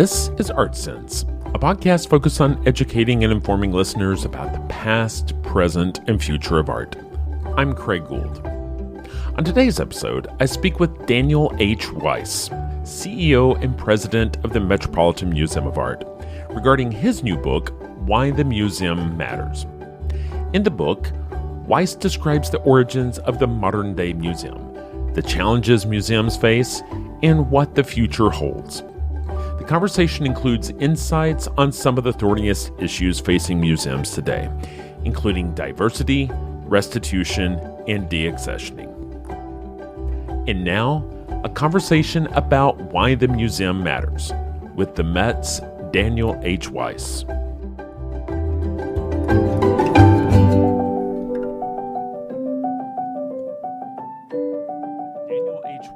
This is Art Sense, a podcast focused on educating and informing listeners about the past, present, and future of art. I'm Craig Gould. On today's episode, I speak with Daniel H. Weiss, CEO and President of the Metropolitan Museum of Art, regarding his new book, Why the Museum Matters. In the book, Weiss describes the origins of the modern-day museum, the challenges museums face, and what the future holds. The conversation includes insights on some of the thorniest issues facing museums today, including diversity, restitution, and deaccessioning. And now, a conversation about why the museum matters, with the Met's Daniel H. Weiss.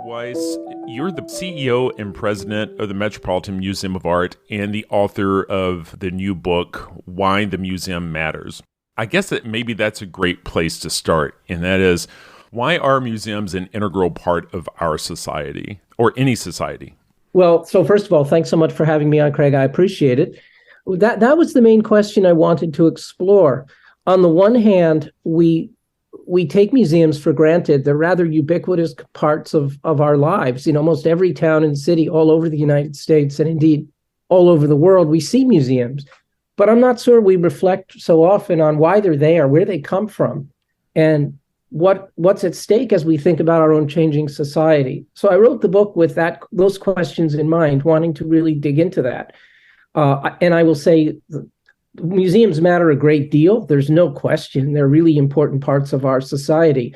Weiss, you're the CEO and President of the Metropolitan Museum of Art and the author of the new book, Why the Museum Matters. I guess that maybe that's a great place to start, and that is, why are museums an integral part of our society, or any society? Well, so first of all, thanks so much for having me on, Craig. I appreciate it. That was the main question I wanted to explore. On the one hand, we take museums for granted. They're rather ubiquitous parts of our lives. In almost every town and city all over the United States, and indeed all over the world, we see museums. But I'm not sure we reflect so often on why they're there, where they come from, and what's at stake as we think about our own changing society. So I wrote the book with those questions in mind, wanting to really dig into that. And I will say, museums matter a great deal. There's no question. They're really important parts of our society.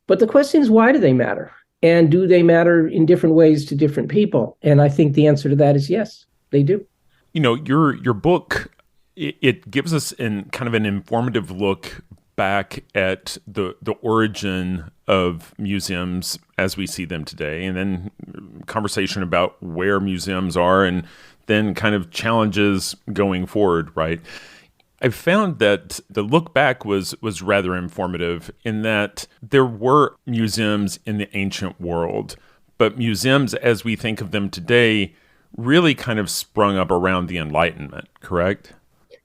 But the question is, why do they matter? And do they matter in different ways to different people? And I think the answer to that is yes, they do. You know, your book, it gives us kind of an informative look back at the origin of museums as we see them today, and then conversation about where museums are, and then kind of challenges going forward, right? I found that the look back was rather informative in that there were museums in the ancient world, but museums as we think of them today really kind of sprung up around the Enlightenment, correct?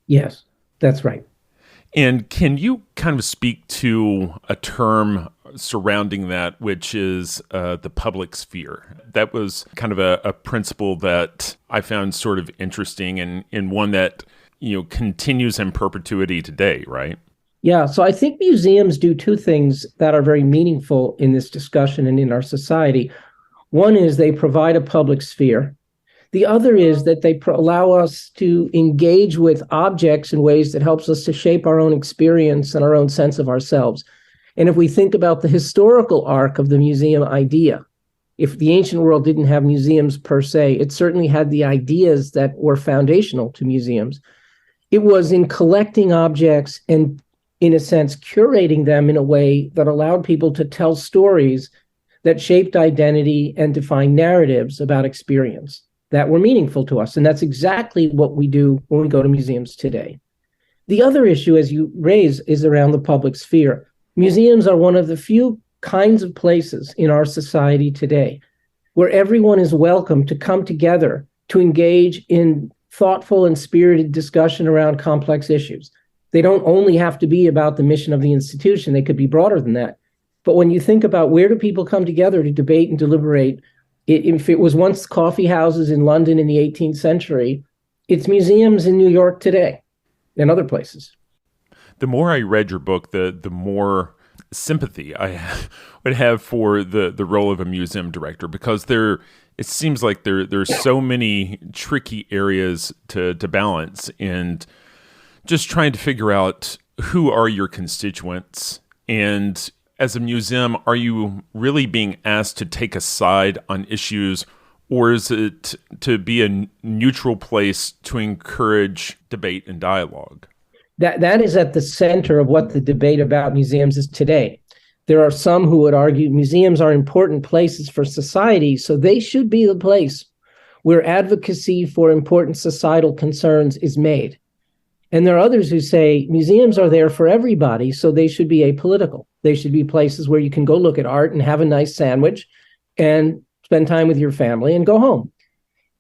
Yes, that's right. And can you kind of speak to a term surrounding that, which is the public sphere? That was kind of a principle that I found sort of interesting, and one that, you know, continues in perpetuity today, right? Yeah, so I think museums do two things that are very meaningful in this discussion and in our society. One is they provide a public sphere. The other is that they allow us to engage with objects in ways that helps us to shape our own experience and our own sense of ourselves. And if we think about the historical arc of the museum idea, if the ancient world didn't have museums per se, it certainly had the ideas that were foundational to museums. It was in collecting objects and, in a sense, curating them in a way that allowed people to tell stories that shaped identity and defined narratives about experience that were meaningful to us. And that's exactly what we do when we go to museums today. The other issue, as you raise, is around the public sphere. Museums are one of the few kinds of places in our society today where everyone is welcome to come together to engage in thoughtful and spirited discussion around complex issues. They don't only have to be about the mission of the institution. They could be broader than that. But when you think about where do people come together to debate and deliberate, if it was once coffee houses in London in the 18th century, it's museums in New York today and other places. The more I read your book, the more sympathy I would have for the role of a museum director, because it seems like there's so many tricky areas to balance, and just trying to figure out who are your constituents. And as a museum, are you really being asked to take a side on issues, or is it to be a neutral place to encourage debate and dialogue? That is at the center of what the debate about museums is today. There are some who would argue museums are important places for society, so they should be the place where advocacy for important societal concerns is made. And there are others who say museums are there for everybody, so they should be apolitical. They should be places where you can go look at art and have a nice sandwich and spend time with your family and go home.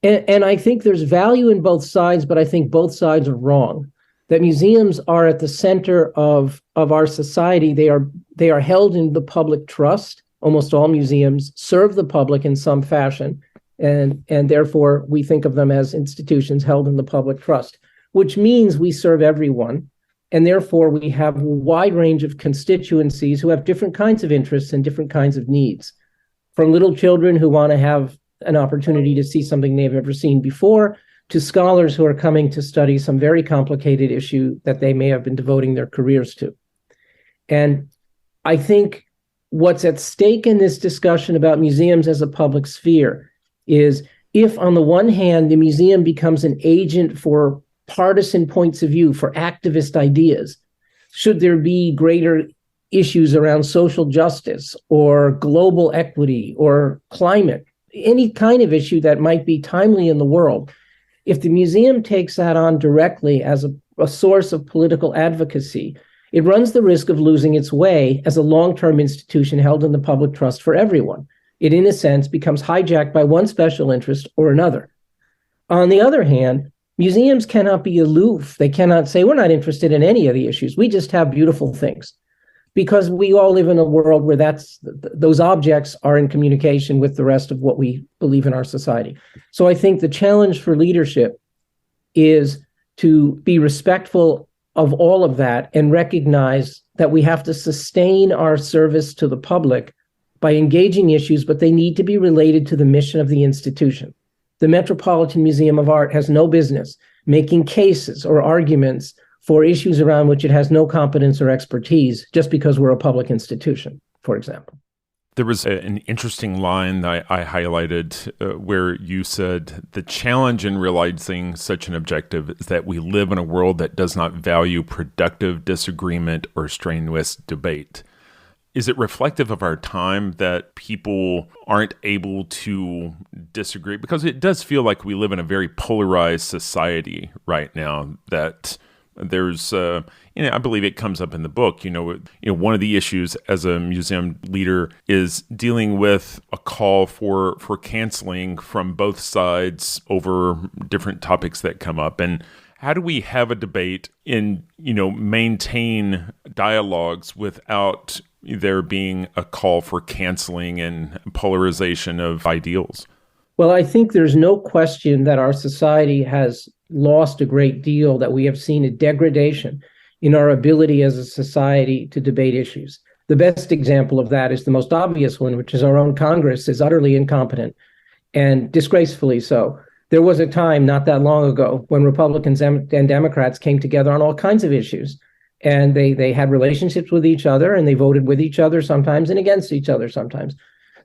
And I think there's value in both sides, but I think both sides are wrong. That museums are at the center of our society. They are held in the public trust. Almost all museums serve the public in some fashion, and therefore we think of them as institutions held in the public trust, which means we serve everyone, and therefore we have a wide range of constituencies who have different kinds of interests and different kinds of needs, from little children who want to have an opportunity to see something they've never seen before, to scholars who are coming to study some very complicated issue that they may have been devoting their careers to. And I think what's at stake in this discussion about museums as a public sphere is if, on the one hand, the museum becomes an agent for partisan points of view, for activist ideas, should there be greater issues around social justice or global equity or climate, any kind of issue that might be timely in the world, if the museum takes that on directly as a source of political advocacy, it runs the risk of losing its way as a long-term institution held in the public trust for everyone. It, in a sense, becomes hijacked by one special interest or another. On the other hand, museums cannot be aloof. They cannot say, we're not interested in any of the issues. We just have beautiful things. Because we all live in a world where those objects are in communication with the rest of what we believe in our society. So I think the challenge for leadership is to be respectful of all of that and recognize that we have to sustain our service to the public by engaging issues, but they need to be related to the mission of the institution. The Metropolitan Museum of Art has no business making cases or arguments for issues around which it has no competence or expertise just because we're a public institution, for example. There was an interesting line that I highlighted where you said, the challenge in realizing such an objective is that we live in a world that does not value productive disagreement or strenuous debate. Is it reflective of our time that people aren't able to disagree? Because it does feel like we live in a very polarized society right now, that there's, I believe it comes up in the book, one of the issues as a museum leader is dealing with a call for canceling from both sides over different topics that come up. And how do we have a debate and, maintain dialogues without there being a call for canceling and polarization of ideals? Well, I think there's no question that our society has lost a great deal, that we have seen a degradation in our ability as a society to debate issues. The best example of that is the most obvious one, which is our own Congress is utterly incompetent and disgracefully so. There was a time not that long ago when Republicans and Democrats came together on all kinds of issues, and they had relationships with each other, and they voted with each other sometimes and against each other sometimes.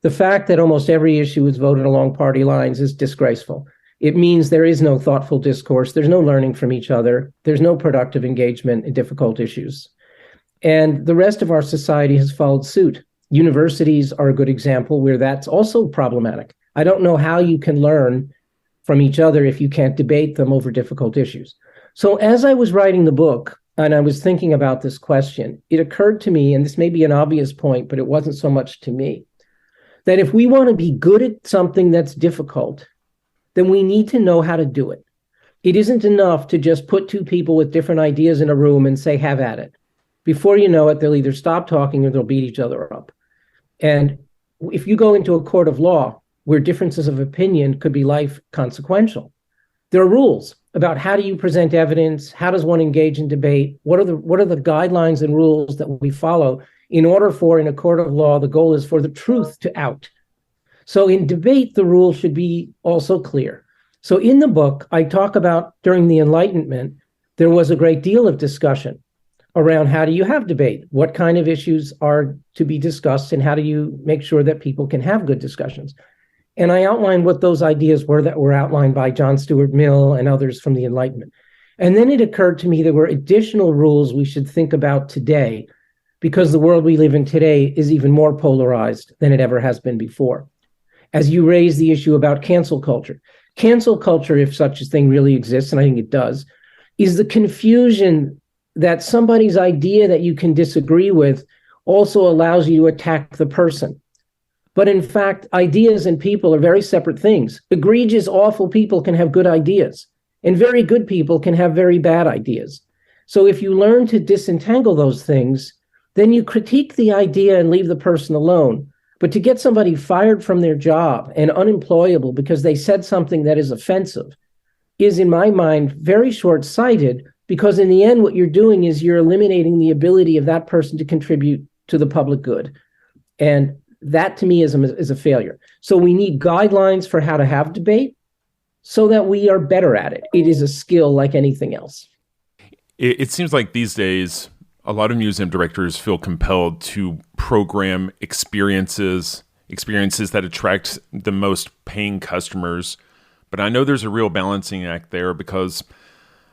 The fact that almost every issue is voted along party lines is disgraceful. It means there is no thoughtful discourse. There's no learning from each other. There's no productive engagement in difficult issues. And the rest of our society has followed suit. Universities are a good example where that's also problematic. I don't know how you can learn from each other if you can't debate them over difficult issues. So as I was writing the book and I was thinking about this question, it occurred to me, and this may be an obvious point, but it wasn't so much to me, that if we want to be good at something that's difficult, then we need to know how to do it. It isn't enough to just put two people with different ideas in a room and say, have at it. Before you know it, they'll either stop talking or they'll beat each other up. And if you go into a court of law where differences of opinion could be life consequential, there are rules about how do you present evidence, how does one engage in debate, what are the guidelines and rules that we follow in order for, in a court of law, the goal is for the truth to out. So in debate, the rules should be also clear. So in the book, I talk about during the Enlightenment, there was a great deal of discussion around how do you have debate, what kind of issues are to be discussed, and how do you make sure that people can have good discussions. And I outlined what those ideas were that were outlined by John Stuart Mill and others from the Enlightenment. And then it occurred to me there were additional rules we should think about today, because the world we live in today is even more polarized than it ever has been before. As you raise the issue about cancel culture, if such a thing really exists, and I think it does, is the confusion that somebody's idea that you can disagree with also allows you to attack the person. But in fact, ideas and people are very separate things. Egregious, awful people can have good ideas, and very good people can have very bad ideas. So if you learn to disentangle those things, then you critique the idea and leave the person alone. But to get somebody fired from their job and unemployable because they said something that is offensive is, in my mind, very short-sighted, because in the end, what you're doing is you're eliminating the ability of that person to contribute to the public good. And that, to me, is a failure. So we need guidelines for how to have debate so that we are better at it. It is a skill like anything else. It seems like these days, a lot of museum directors feel compelled to program experiences that attract the most paying customers. But I know there's a real balancing act there, because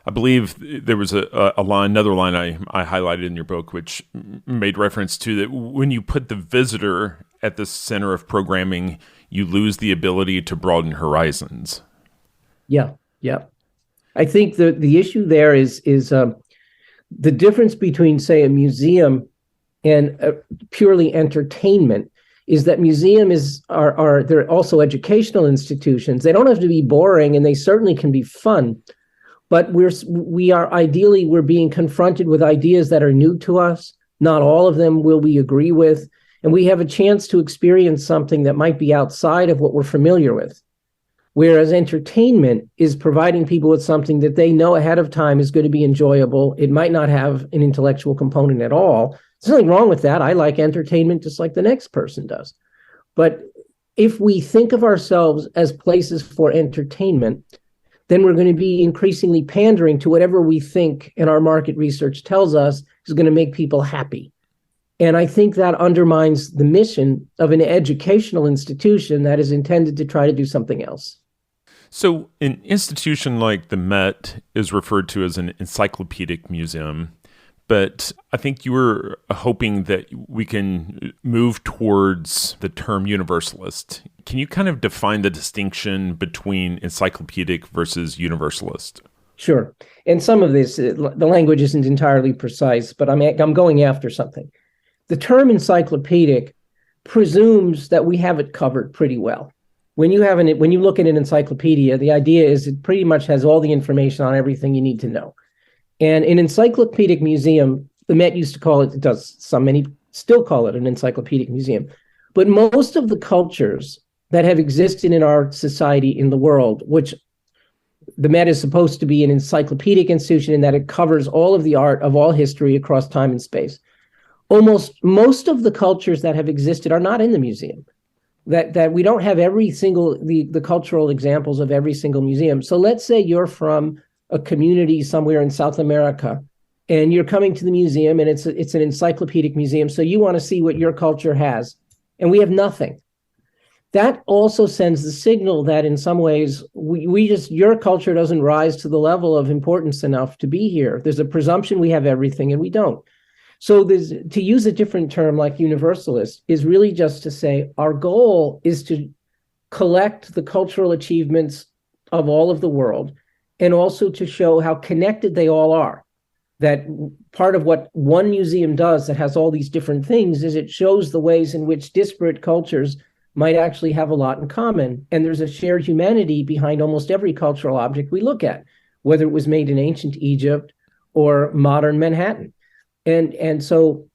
I believe there was another line I highlighted in your book, which made reference to that when you put the visitor at the center of programming, you lose the ability to broaden horizons. Yeah. I think the issue there is the difference between, say, a museum and purely entertainment is that museums they're also educational institutions. They don't have to be boring, and they certainly can be fun. But we're being confronted with ideas that are new to us. Not all of them will we agree with. And we have a chance to experience something that might be outside of what we're familiar with. Whereas entertainment is providing people with something that they know ahead of time is going to be enjoyable. It might not have an intellectual component at all. There's nothing wrong with that. I like entertainment just like the next person does. But if we think of ourselves as places for entertainment, then we're going to be increasingly pandering to whatever we think and our market research tells us is going to make people happy. And I think that undermines the mission of an educational institution that is intended to try to do something else. So an institution like the Met is referred to as an encyclopedic museum, but I think you were hoping that we can move towards the term universalist. Can you kind of define the distinction between encyclopedic versus universalist? Sure. And some of this, the language isn't entirely precise, but I'm going after something. The term encyclopedic presumes that we have it covered pretty well. When you look at an encyclopedia, the idea is it pretty much has all the information on everything you need to know. And an encyclopedic museum, the Met used to call it, many still call it an encyclopedic museum. But most of the cultures that have existed in our society in the world, which the Met is supposed to be an encyclopedic institution in that it covers all of the art of all history across time and space. Most of the cultures that have existed are not in the museum. That we don't have every single the cultural examples of every single museum. So let's say you're from a community somewhere in South America, and you're coming to the museum, and it's an encyclopedic museum. So you want to see what your culture has, and we have nothing. That also sends the signal that in some ways your culture doesn't rise to the level of importance enough to be here. There's a presumption we have everything, and we don't. So to use a different term like universalist is really just to say our goal is to collect the cultural achievements of all of the world, and also to show how connected they all are. That part of what one museum does that has all these different things is it shows the ways in which disparate cultures might actually have a lot in common. And there's a shared humanity behind almost every cultural object we look at, whether it was made in ancient Egypt or modern Manhattan. And so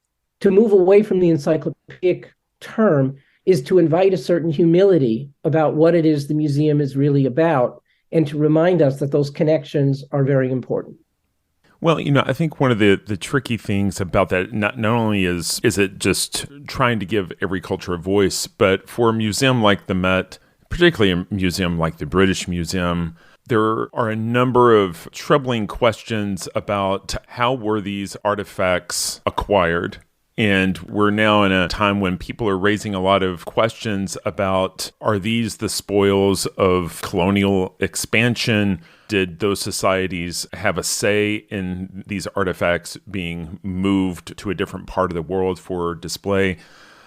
to move away from the encyclopedic term is to invite a certain humility about what it is the museum is really about, and to remind us that those connections are very important. Well, I think one of the tricky things about that, not only is it just trying to give every culture a voice, but for a museum like the Met, particularly a museum like the British Museum, there are a number of troubling questions about how were these artifacts acquired. And we're now in a time when people are raising a lot of questions about, are these the spoils of colonial expansion? Did those societies have a say in these artifacts being moved to a different part of the world for display?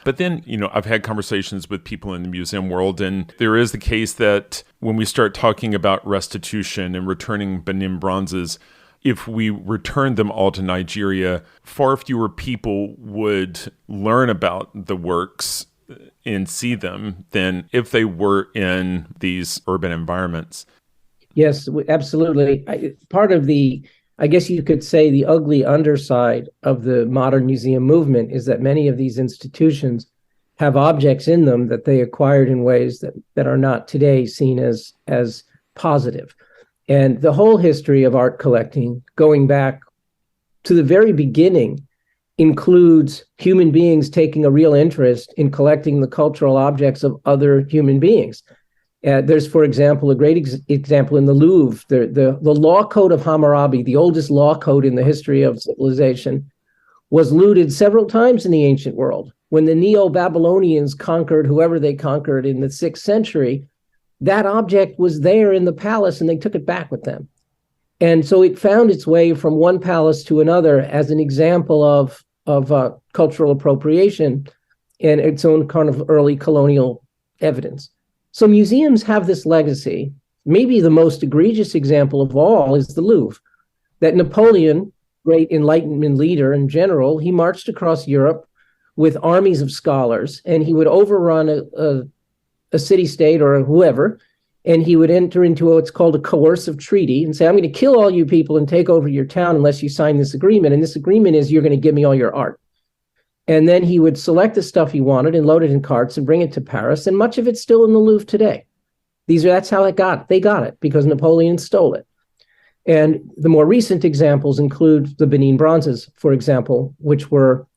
But then, I've had conversations with people in the museum world, and there is the case that when we start talking about restitution and returning Benin bronzes, if we returned them all to Nigeria, far fewer people would learn about the works and see them than if they were in these urban environments. Yes, absolutely. Part of I guess you could say, the ugly underside of the modern museum movement is that many of these institutions have objects in them that they acquired in ways that are not today seen as positive. And the whole history of art collecting, going back to the very beginning, includes human beings taking a real interest in collecting the cultural objects of other human beings. There's, for example, a great example in the Louvre, the law code of Hammurabi, the oldest law code in the history of civilization, was looted several times in the ancient world. When the Neo-Babylonians conquered whoever they conquered in the 6th century, that object was there in the palace and they took it back with them. And so it found its way from one palace to another as an example of cultural appropriation and its own kind of early colonial evidence. So museums have this legacy. Maybe the most egregious example of all is the Louvre, that Napoleon, great Enlightenment leader in general, he marched across Europe with armies of scholars, and he would overrun a city-state or whoever, and he would enter into what's called a coercive treaty and say, I'm going to kill all you people and take over your town unless you sign this agreement. And this agreement is you're going to give me all your art. And then he would select the stuff he wanted and load it in carts and bring it to Paris. And much of it's still in the Louvre today. That's how they got it because Napoleon stole it. And the more recent examples include the Benin bronzes, for example, which were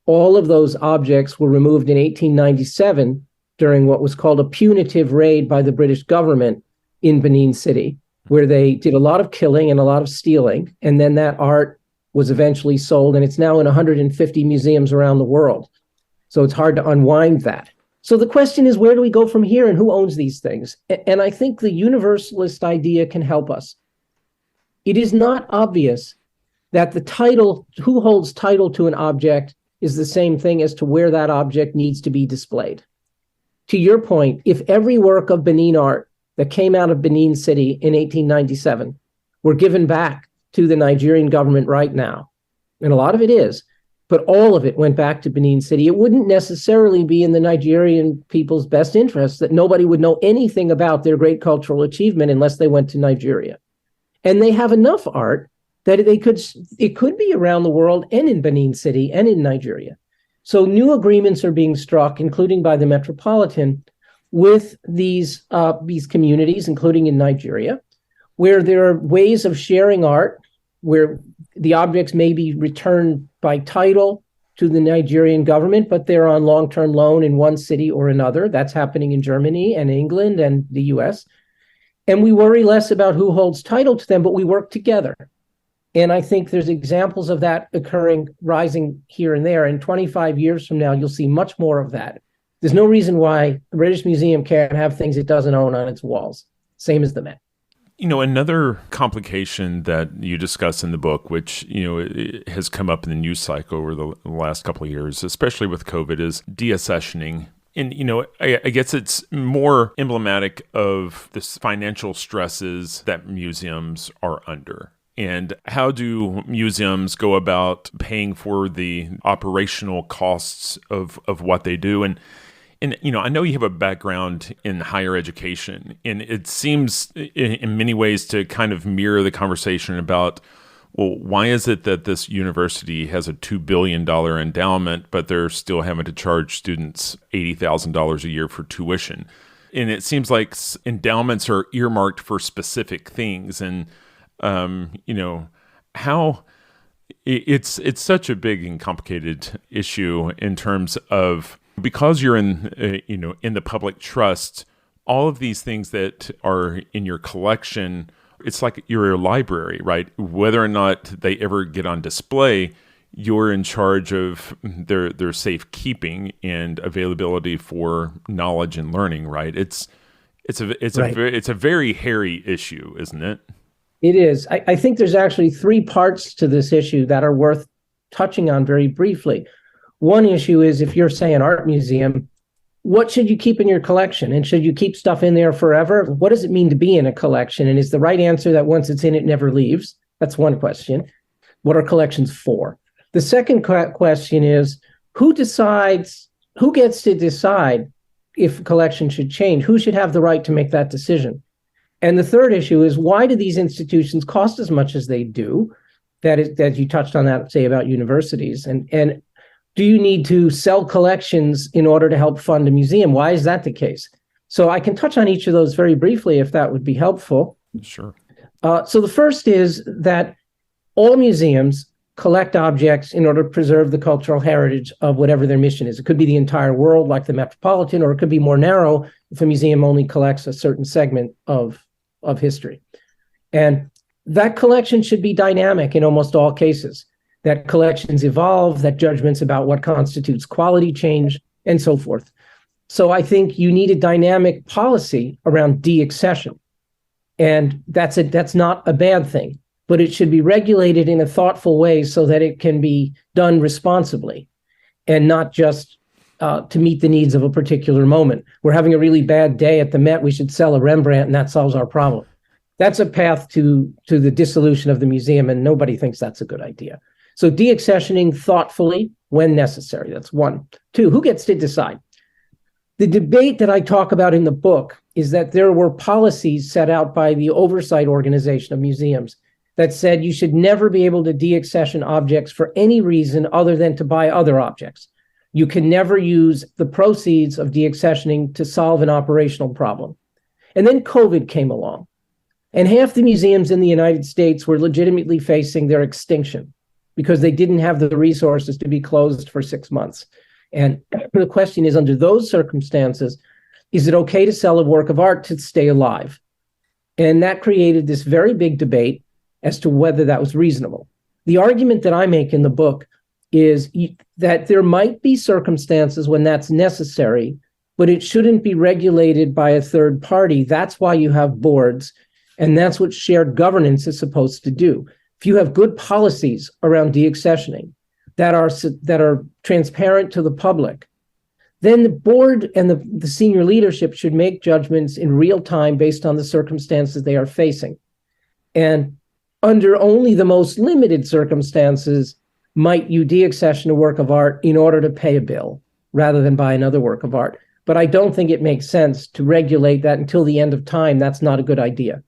all of those objects were removed in 1897 during what was called a punitive raid by the British government in Benin City, where they did a lot of killing and a lot of stealing. And then that art was eventually sold, and it's now in 150 museums around the world. So it's hard to unwind that. So the question is, where do we go from here and who owns these things? And I think the universalist idea can help us. It is not obvious that the title, who holds title to an object, is the same thing as to where that object needs to be displayed. To your point, if every work of Benin art that came out of Benin City in 1897 were given back to the Nigerian government right now, and a lot of it is, but all of it went back to Benin City, it wouldn't necessarily be in the Nigerian people's best interest that nobody would know anything about their great cultural achievement unless they went to Nigeria. And they have enough art that it could be around the world and in Benin City and in Nigeria. So new agreements are being struck, including by the Metropolitan, with these communities, including in Nigeria, where there are ways of sharing art, where the objects may be returned by title to the Nigerian government, but they're on long-term loan in one city or another. That's happening in Germany and England and the US. And we worry less about who holds title to them, but we work together. And I think there's examples of that rising here and there. And 25 years from now, you'll see much more of that. There's no reason why the British Museum can't have things it doesn't own on its walls, same as the Met. Another complication that you discuss in the book, which, it has come up in the news cycle over the last couple of years, especially with COVID, is deaccessioning. And, I guess it's more emblematic of the financial stresses that museums are under. And how do museums go about paying for the operational costs of what they do? And I know you have a background in higher education, and it seems in many ways to kind of mirror the conversation about, well, why is it that this university has a $2 billion endowment, but they're still having to charge students $80,000 a year for tuition? And it seems like endowments are earmarked for specific things. And, how it's such a big and complicated issue in terms of, because you're in the public trust, all of these things that are in your collection, it's like you're a library, right? Whether or not they ever get on display, you're in charge of their safekeeping and availability for knowledge and learning, right? It's a very hairy issue, isn't it? It is. I think there's actually three parts to this issue that are worth touching on very briefly. One issue is, if you're, say, an art museum, what should you keep in your collection? And should you keep stuff in there forever? What does it mean to be in a collection? And is the right answer that once it's in, it never leaves? That's one question. What are collections for? The second question is, who decides who gets to decide if collection should change? Who should have the right to make that decision? And the third issue is, why do these institutions cost as much as they do? That you touched on that, say, about universities. And do you need to sell collections in order to help fund a museum? Why is that the case? So I can touch on each of those very briefly, if that would be helpful. Sure. So the first is that all museums collect objects in order to preserve the cultural heritage of whatever their mission is. It could be the entire world, like the Metropolitan, or it could be more narrow if a museum only collects a certain segment of history. And that collection should be dynamic in almost all cases. That collections evolve, that judgments about what constitutes quality change, and so forth. So I think you need a dynamic policy around deaccession. And that's not a bad thing, but it should be regulated in a thoughtful way so that it can be done responsibly and not just to meet the needs of a particular moment. We're having a really bad day at the Met, we should sell a Rembrandt and that solves our problem. That's a path to the dissolution of the museum, and nobody thinks that's a good idea. So deaccessioning thoughtfully when necessary, that's one. Two, who gets to decide? The debate that I talk about in the book is that there were policies set out by the Oversight Organization of Museums that said you should never be able to deaccession objects for any reason other than to buy other objects. You can never use the proceeds of deaccessioning to solve an operational problem. And then COVID came along. And half the museums in the United States were legitimately facing their extinction because they didn't have the resources to be closed for 6 months. And the question is, under those circumstances, is it okay to sell a work of art to stay alive? And that created this very big debate as to whether that was reasonable. The argument that I make in the book is that there might be circumstances when that's necessary, but it shouldn't be regulated by a third party. That's why you have boards. And that's what shared governance is supposed to do. If you have good policies around deaccessioning that are transparent to the public, then the board and the senior leadership should make judgments in real time based on the circumstances they are facing. And under only the most limited circumstances might you deaccession a work of art in order to pay a bill rather than buy another work of art. But I don't think it makes sense to regulate that until the end of time. That's not a good idea.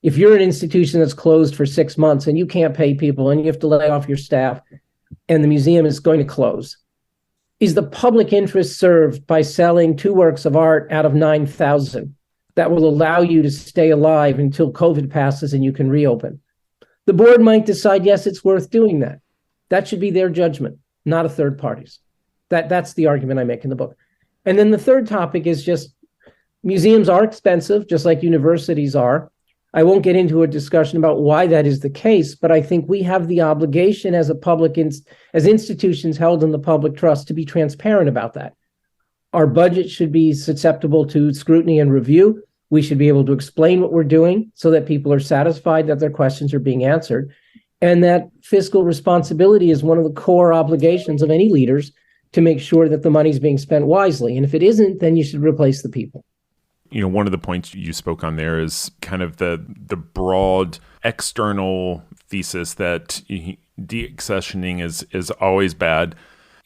If you're an institution that's closed for 6 months and you can't pay people and you have to lay off your staff and the museum is going to close, is the public interest served by selling 2 works of art out of 9,000 that will allow you to stay alive until COVID passes and you can reopen? The board might decide, yes, it's worth doing that. That should be their judgment, not a third party's. That's the argument I make in the book. And then the third topic is just museums are expensive, just like universities are. I won't get into a discussion about why that is the case, but I think we have the obligation as as institutions held in the public trust to be transparent about that. Our budget should be susceptible to scrutiny and review. We should be able to explain what we're doing so that people are satisfied that their questions are being answered, and that fiscal responsibility is one of the core obligations of any leaders to make sure that the money is being spent wisely. And if it isn't, then you should replace the people. One of the points you spoke on there is kind of the broad external thesis that deaccessioning is always bad.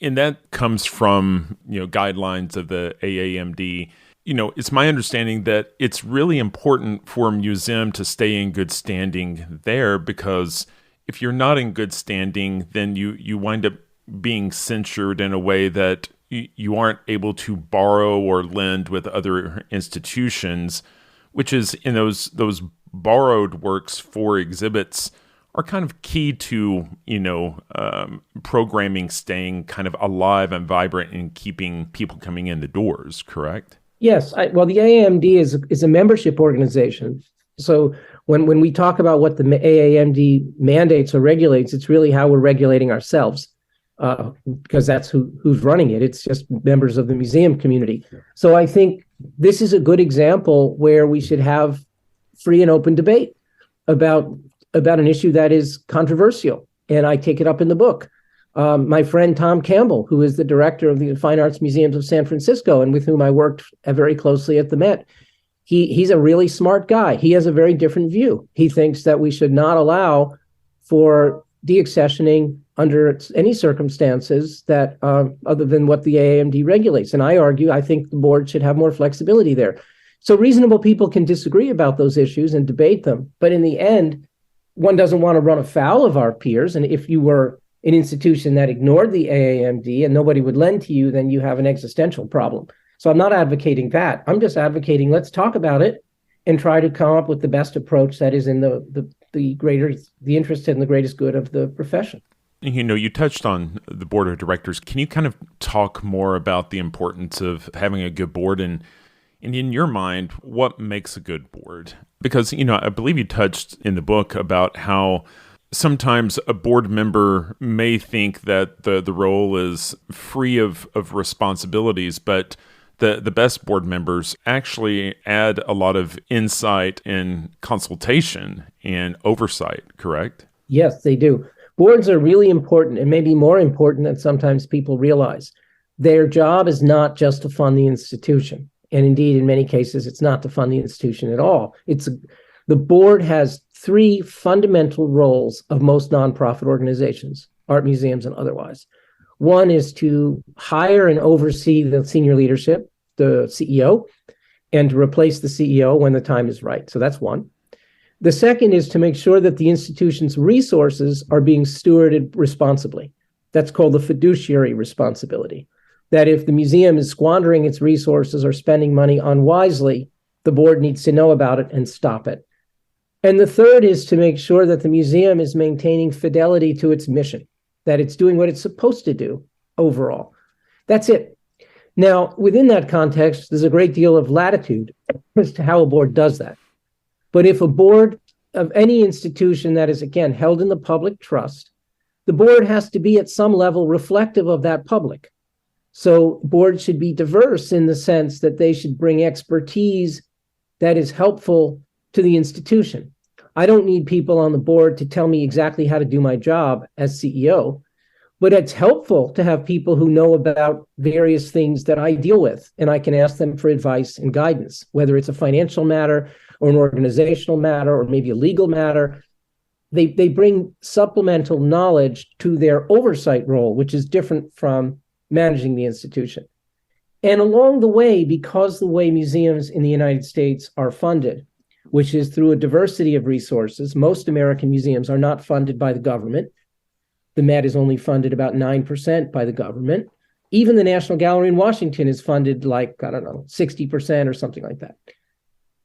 And that comes from, guidelines of the AAMD. It's my understanding that it's really important for a museum to stay in good standing there, because if you're not in good standing, then you wind up being censured in a way that you aren't able to borrow or lend with other institutions, which is in those borrowed works for exhibits are kind of key to, programming staying kind of alive and vibrant and keeping people coming in the doors, correct? Yes. Well, the AAMD is a membership organization. So when we talk about what the AAMD mandates or regulates, it's really how we're regulating ourselves. Because that's who's running it. It's just members of the museum community. So I think this is a good example where we should have free and open debate about an issue that is controversial. And I take it up in the book. My friend Tom Campbell, who is the director of the Fine Arts Museums of San Francisco and with whom I worked very closely at the Met, he's a really smart guy. He has a very different view. He thinks that we should not allow for deaccessioning under any circumstances that other than what the AAMD regulates. And I think the board should have more flexibility there. So reasonable people can disagree about those issues and debate them. But in the end, one doesn't want to run afoul of our peers. And if you were an institution that ignored the AAMD and nobody would lend to you, then you have an existential problem. So I'm not advocating that. I'm just advocating, let's talk about it and try to come up with the best approach that is in the interest and the greatest good of the profession. You touched on the board of directors. Can you kind of talk more about the importance of having a good board and in your mind, what makes a good board? Because, I believe you touched in the book about how sometimes a board member may think that the role is free of responsibilities, but the best board members actually add a lot of insight and consultation and oversight, correct? Yes, they do. Boards are really important and maybe more important than sometimes people realize. Their job is not just to fund the institution. And indeed, in many cases, it's not to fund the institution at all. The board has three fundamental roles of most nonprofit organizations, art museums and otherwise. One is to hire and oversee the senior leadership, the CEO, and to replace the CEO when the time is right. So that's one. The second is to make sure that the institution's resources are being stewarded responsibly. That's called the fiduciary responsibility. That if the museum is squandering its resources or spending money unwisely, the board needs to know about it and stop it. And the third is to make sure that the museum is maintaining fidelity to its mission, that it's doing what it's supposed to do overall. That's it. Now, within that context, there's a great deal of latitude as to how a board does that. But if a board of any institution that is, again, held in the public trust, the board has to be at some level reflective of that public. So boards should be diverse in the sense that they should bring expertise that is helpful to the institution. I don't need people on the board to tell me exactly how to do my job as CEO, but it's helpful to have people who know about various things that I deal with, and I can ask them for advice and guidance, whether it's a financial matter or an organizational matter or maybe a legal matter. They bring supplemental knowledge to their oversight role, which is different from managing the institution. And along the way, because the way museums in the United States are funded, which is through a diversity of resources, most American museums are not funded by the government. The Met is only funded about 9% by the government. Even the National Gallery in Washington is funded 60% or something like that.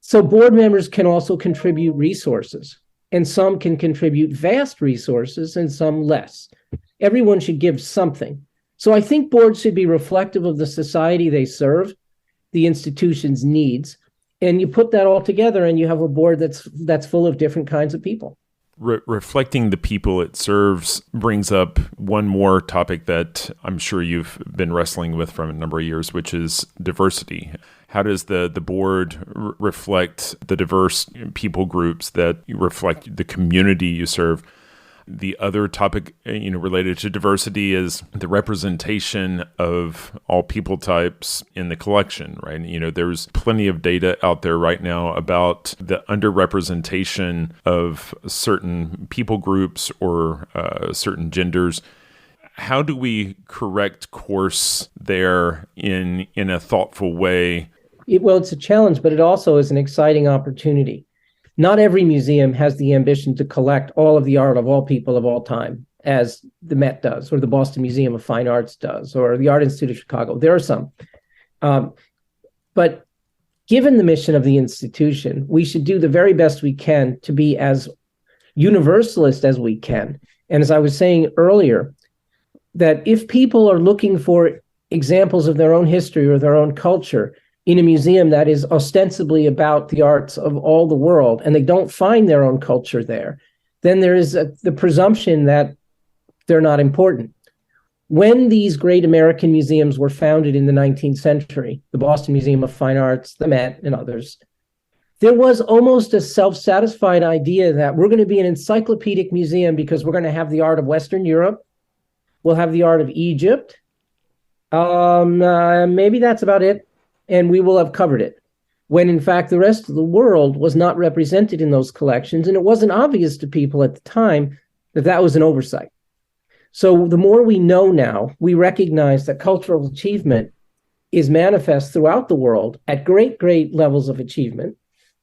So board members can also contribute resources, and some can contribute vast resources and some less. Everyone should give something. So I think boards should be reflective of the society they serve, the institution's needs, and you put that all together and you have a board that's full of different kinds of people. Reflecting the people it serves brings up one more topic that I'm sure you've been wrestling with for a number of years, which is diversity. How does the board reflect the diverse people groups that reflect the community you serve? The other topic, related to diversity is the representation of all people types in the collection, right? There's plenty of data out there right now about the underrepresentation of certain people groups or certain genders. How do we correct course there in a thoughtful way? It's a challenge, but it also is an exciting opportunity. Not every museum has the ambition to collect all of the art of all people of all time, as the Met does, or the Boston Museum of Fine Arts does, or the Art Institute of Chicago. There are some. But given the mission of the institution, we should do the very best we can to be as universalist as we can. And as I was saying earlier, that if people are looking for examples of their own history or their own culture in a museum that is ostensibly about the arts of all the world, and they don't find their own culture there, then there is the presumption that they're not important. When these great American museums were founded in the 19th century, the Boston Museum of Fine Arts, the Met, and others, there was almost a self-satisfied idea that we're going to be an encyclopedic museum because we're going to have the art of Western Europe, we'll have the art of Egypt, maybe that's about it, and we will have covered it. When in fact, the rest of the world was not represented in those collections, and it wasn't obvious to people at the time that was an oversight. So the more we know now, we recognize that cultural achievement is manifest throughout the world at great, great levels of achievement.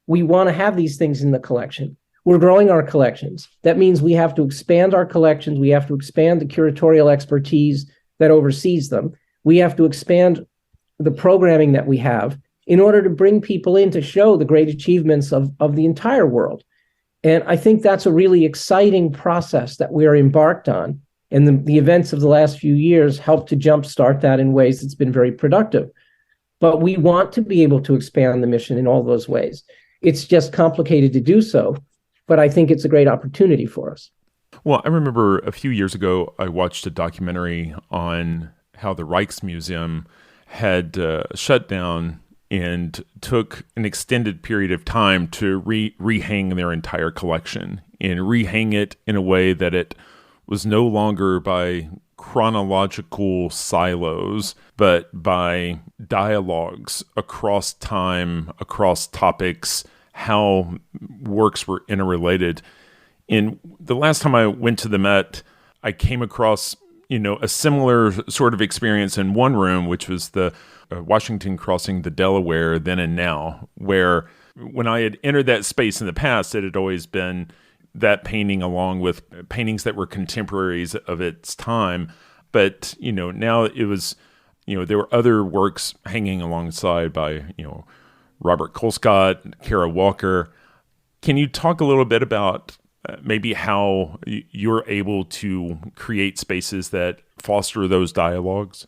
We want to have these things in the collection. We're growing our collections. That means we have to expand our collections. We have to expand the curatorial expertise that oversees them. We have to expand the programming that we have in order to bring people in to show the great achievements of the entire world. And I think that's a really exciting process that we are embarked on. And the events of the last few years help to jumpstart that in ways that's been very productive. But we want to be able to expand the mission in all those ways. It's just complicated to do so, but I think it's a great opportunity for us. Well, I remember a few years ago, I watched a documentary on how the Rijksmuseum had shut down and took an extended period of time to rehang their entire collection and rehang it in a way that it was no longer by chronological silos, but by dialogues across time, across topics, how works were interrelated. And the last time I went to the Met, I came across, a similar sort of experience in one room, which was the Washington crossing the Delaware then and now, where when I had entered that space in the past, it had always been that painting along with paintings that were contemporaries of its time. But, now it was, there were other works hanging alongside by, Robert Colescott, Kara Walker. Can you talk a little bit about maybe how you're able to create spaces that foster those dialogues?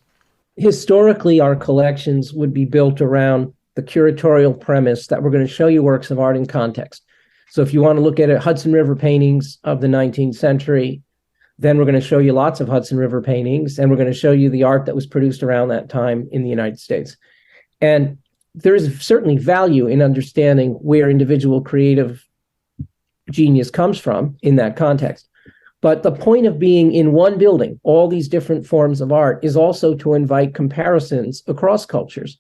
Historically, our collections would be built around the curatorial premise that we're going to show you works of art in context. So if you want to look at Hudson River paintings of the 19th century, then we're going to show you lots of Hudson River paintings, and we're going to show you the art that was produced around that time in the United States. And there is certainly value in understanding where individual creative genius comes from in that context. But the point of being in one building, all these different forms of art, is also to invite comparisons across cultures.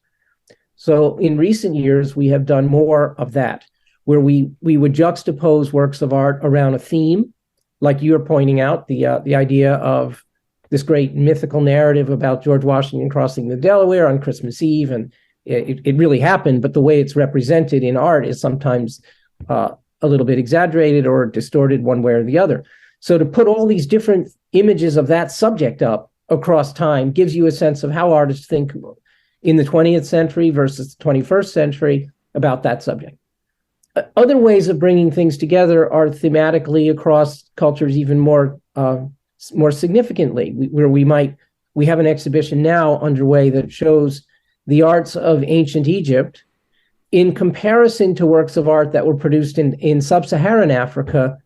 So in recent years, we have done more of that, where we would juxtapose works of art around a theme, like you're pointing out, the idea of this great mythical narrative about George Washington crossing the Delaware on Christmas Eve, and it really happened, but the way it's represented in art is sometimes a little bit exaggerated or distorted one way or the other. So to put all these different images of that subject up across time gives you a sense of how artists think in the 20th century versus the 21st century about that subject. Other ways of bringing things together are thematically across cultures even more significantly, where we have an exhibition now underway that shows the arts of ancient Egypt in comparison to works of art that were produced in sub-Saharan Africa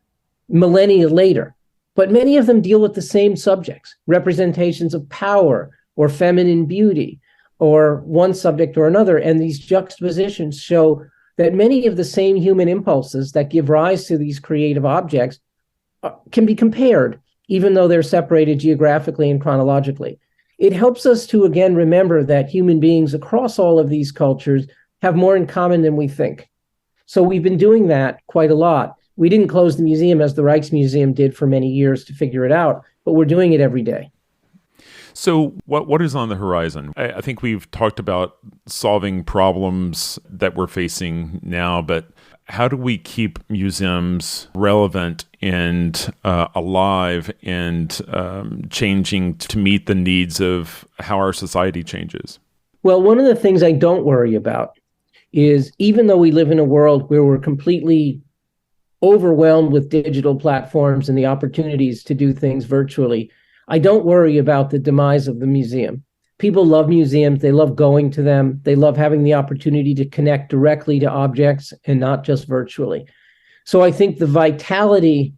millennia later. But many of them deal with the same subjects, representations of power or feminine beauty or one subject or another. And these juxtapositions show that many of the same human impulses that give rise to these creative objects can be compared, even though they're separated geographically and chronologically. It helps us to, again, remember that human beings across all of these cultures have more in common than we think. So we've been doing that quite a lot. We didn't close the museum as the Rijksmuseum did for many years to figure it out, but we're doing it every day. So what is on the horizon? I think we've talked about solving problems that we're facing now, but how do we keep museums relevant and alive and changing to meet the needs of how our society changes? Well, one of the things I don't worry about is, even though we live in a world where we're completely overwhelmed with digital platforms and the opportunities to do things virtually, I don't worry about the demise of the museum. People love museums. They love going to them. They love having the opportunity to connect directly to objects and not just virtually. So I think the vitality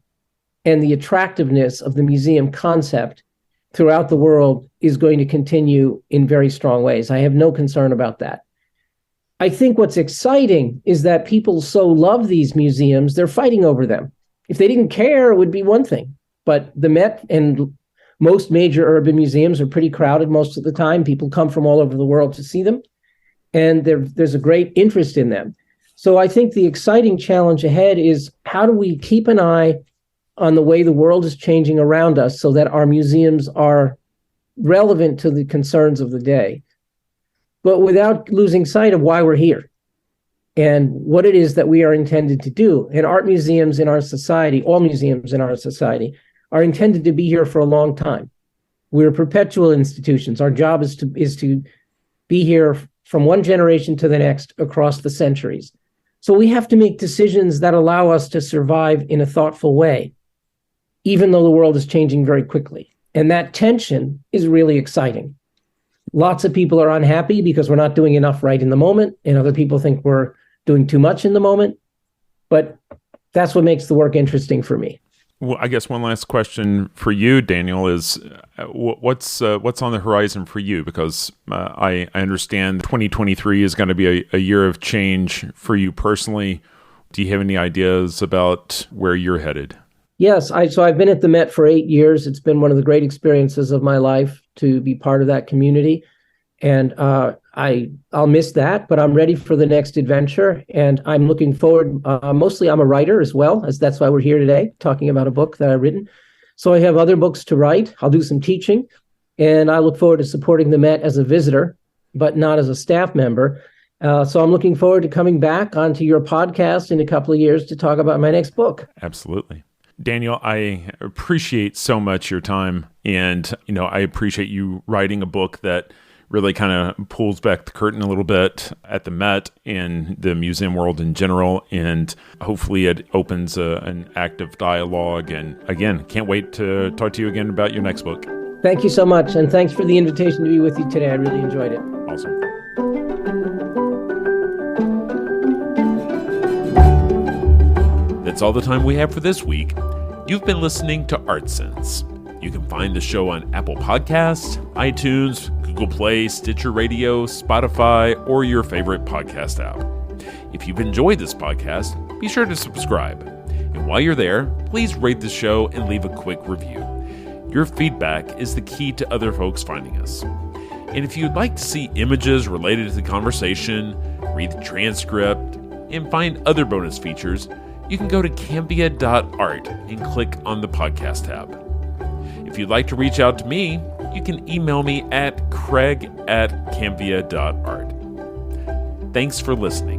and the attractiveness of the museum concept throughout the world is going to continue in very strong ways. I have no concern about that. I think what's exciting is that people so love these museums, they're fighting over them. If they didn't care, it would be one thing. But the Met and most major urban museums are pretty crowded most of the time. People come from all over the world to see them, and there's a great interest in them. So I think the exciting challenge ahead is, how do we keep an eye on the way the world is changing around us so that our museums are relevant to the concerns of the day, but without losing sight of why we're here and what it is that we are intended to do. And art museums in our society, all museums in our society, are intended to be here for a long time. We're perpetual institutions. Our job is to be here from one generation to the next across the centuries. So we have to make decisions that allow us to survive in a thoughtful way, even though the world is changing very quickly. And that tension is really exciting. Lots of people are unhappy because we're not doing enough right in the moment, and other people think we're doing too much in the moment. But that's what makes the work interesting for me. Well, I guess one last question for you, Daniel, is what's on the horizon for you? Because I understand 2023 is going to be a year of change for you personally. Do you have any ideas about where you're headed? Yes, so I've been at the Met for 8 years. It's been one of the great experiences of my life to be part of that community. And I'll miss that, but I'm ready for the next adventure. And I'm looking forward. Mostly I'm a writer as well, as that's why we're here today, talking about a book that I've written. So I have other books to write. I'll do some teaching. And I look forward to supporting the Met as a visitor, but not as a staff member. So I'm looking forward to coming back onto your podcast in a couple of years to talk about my next book. Absolutely. Daniel, I appreciate so much your time. And, I appreciate you writing a book that really kind of pulls back the curtain a little bit at the Met and the museum world in general. And hopefully it opens an active dialogue. And again, can't wait to talk to you again about your next book. Thank you so much. And thanks for the invitation to be with you today. I really enjoyed it. Awesome. That's all the time we have for this week. You've been listening to ArtSense. You can find the show on Apple Podcasts, iTunes, Google Play, Stitcher Radio, Spotify, or your favorite podcast app. If you've enjoyed this podcast, be sure to subscribe. And while you're there, please rate the show and leave a quick review. Your feedback is the key to other folks finding us. And if you'd like to see images related to the conversation, read the transcript, and find other bonus features, you can go to cambia.art and click on the podcast tab. If you'd like to reach out to me, you can email me at craig@cambia.art. Thanks for listening.